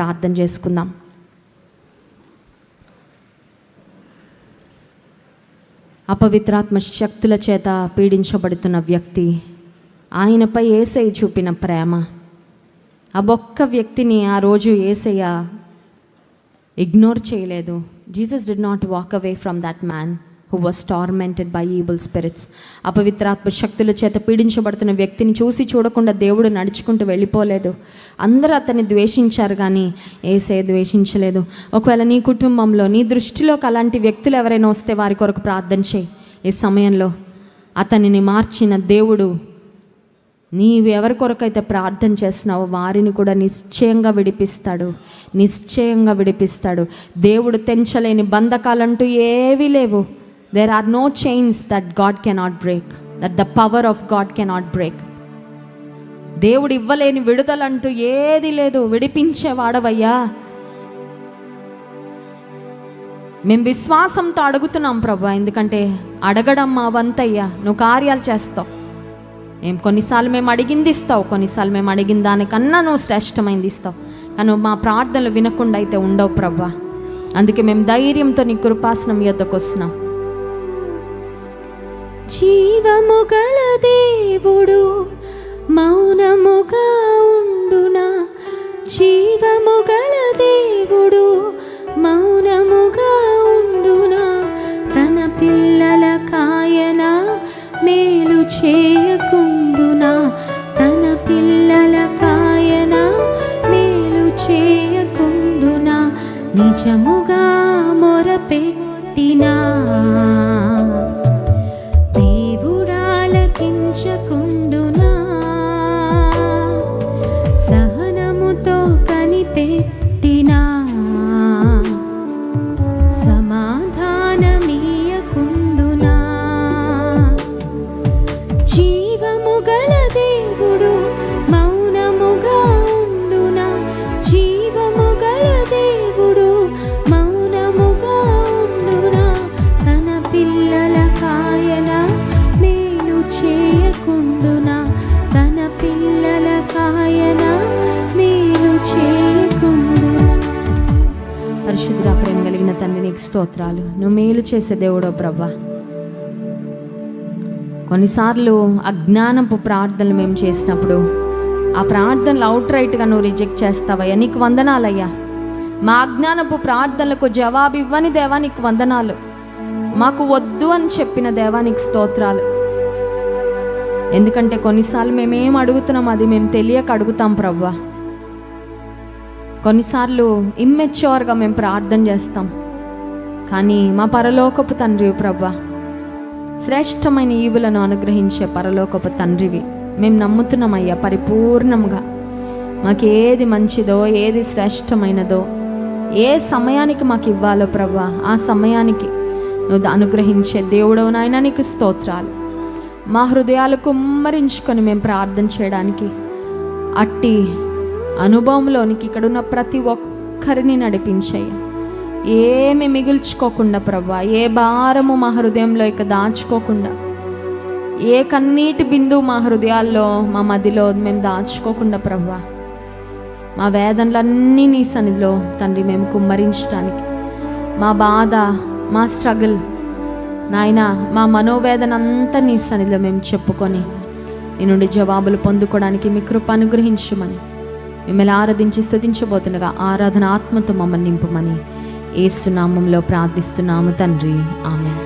ప్రార్థన చేసుకుందాం. అపవిత్రాత్మ శక్తుల చేత పీడించబడుతున్న వ్యక్తి, ఆయనపై యేసయ్య చూపిన ప్రేమ, ఆ ఒక్క వ్యక్తిని ఆ రోజు యేసయ్య ఇగ్నోర్ చేయలేదు. Jesus did not walk away from that man who was tormented by evil spirits. అపవిత్రాత్మ శక్తుల చేత పీడించబడుతున్న వ్యక్తిని చూసి చూడకుండా దేవుడు నడుచుకుంటూ వెళ్ళిపోలేదు. అందరూ అతన్ని ద్వేషించారు, కానీ యేసయ్య ద్వేషించలేదు. ఒకవేళ నీ కుటుంబంలో, నీ దృష్టిలోకి అలాంటి వ్యక్తులు ఎవరైనా వస్తే వారి కొరకు ప్రార్థన చేయి. ఈ సమయంలో అతనిని మార్చిన దేవుడు నీవు ఎవరి కొరకైతే ప్రార్థన చేస్తున్నావో వారిని కూడా నిశ్చయంగా విడిపిస్తాడు. దేవుడు తెంచలేని బంధకాలంటూ ఏవీ లేవు. There are no chains that God cannot break, that the power of God cannot break. దేవుడు ఇవ్వలేని విడుదలంటూ ఏది లేదు. విడిపించేవాడవయ్యా. మేము విశ్వాసంతో అడుగుతున్నాం ప్రభా, ఎందుకంటే అడగడం మా వంతయ్యా. నువ్వు కార్యాలు చేస్తావు. కొన్నిసార్లు మేము అడిగింది ఇస్తావు, కొన్నిసార్లు మేము అడిగిన దానికన్నా నువ్వు శ్రేష్టమైంది ఇస్తావు. కానీ మా ప్రార్థనలు వినకుండా అయితే ఉండవు ప్రభా. అందుకే మేము ధైర్యంతో నీ కృపాసనం యొద్దకు వస్తున్నాం. జీవము గల దేవుడు మౌనముగా ఉండునా, జీవము గల దేవుడు మౌనముగా ఉండునా, తన పిల్లల కాయన మేలు చేయకుండునా, తన పిల్లల కాయన మేలు చేయకుండునా, నిజముగా మొరపెట్టినా దేవుడాలకించకుండునా, సహనముతో కనిపెట్టినా సమాధానమీయకుండునా, జీవము గల దేవుడు మౌనముగా ఉండునా, జీవము గల దేవుడు మౌనముగా ఉండునా, తన పిల్లల కాయన మేలు చేయకుండునా, తన పిల్లల కాయన మేలు చేయకుండునా. పరిశుద్ధ ప్రేమ కలిగిన తండ్రి, నీకు స్తోత్రాలు. నువ్వు మేలు చేసే దేవుడో ప్రభా. కొన్నిసార్లు అజ్ఞానపు ప్రార్థనలు మేము చేసినప్పుడు ఆ ప్రార్థనలు అవుట్ రైట్గా నువ్వు రిజెక్ట్ చేస్తావయ్యా. నీకు వందనాలయ్యా. మా అజ్ఞానపు ప్రార్థనలకు జవాబు ఇవ్వని దేవా నీకు వందనాలు. మాకు వద్దు అని చెప్పిన దేవా నీకు స్తోత్రాలు. ఎందుకంటే కొన్నిసార్లు మేమేం అడుగుతున్నాం అది మేము తెలియక అడుగుతాం ప్రవ్వా. కొన్నిసార్లు ఇమ్మెచ్యూర్గా మేము ప్రార్థన చేస్తాం. కానీ మా పరలోకపు తండ్రివి ప్రవ్వా, శ్రేష్టమైన ఈవులను అనుగ్రహించే పరలోకపు తండ్రివి మేము నమ్ముతున్నామయ్యా. పరిపూర్ణంగా మాకు ఏది మంచిదో, ఏది శ్రేష్టమైనదో, ఏ సమయానికి మాకు ఇవ్వాలో ప్రవ్వా, ఆ సమయానికి నువ్వు అనుగ్రహించే దేవుడవు నాయన. నీకు స్తోత్రాలు. మా హృదయాలు కుమ్మరించుకొని మేము ప్రార్థన చేయడానికి అట్టి అనుభవంలోనికి ఇక్కడున్న ప్రతి ఒక్కరిని నడిపించయ్యా. ఏమి మిగుల్చుకోకుండా ప్రభా, ఏ భారము మా హృదయంలో ఇక దాచుకోకుండా, ఏ కన్నీటి బిందువు మా హృదయాల్లో, మా మదిలో మేము దాచుకోకుండా ప్రభా, మా వేదనలన్నీ నీ సన్నిధిలో తండ్రి మేము కుమ్మరించడానికి, మా బాధ, మా స్ట్రగుల్ నాయన, మా మనోవేదన అంతా నీ సన్నిధిలో మేము చెప్పుకొని నీ నుండి జవాబులు పొందుకోవడానికి మీ కృప అనుగ్రహించమని మిమ్మల్ని ఆరాధించి స్తుతించబోతుండగా ఆరాధన ఆత్మతో మమ్మల్ని నింపమని యేసు నామములో ప్రార్థిస్తున్నాము తండ్రి. ఆమేన్.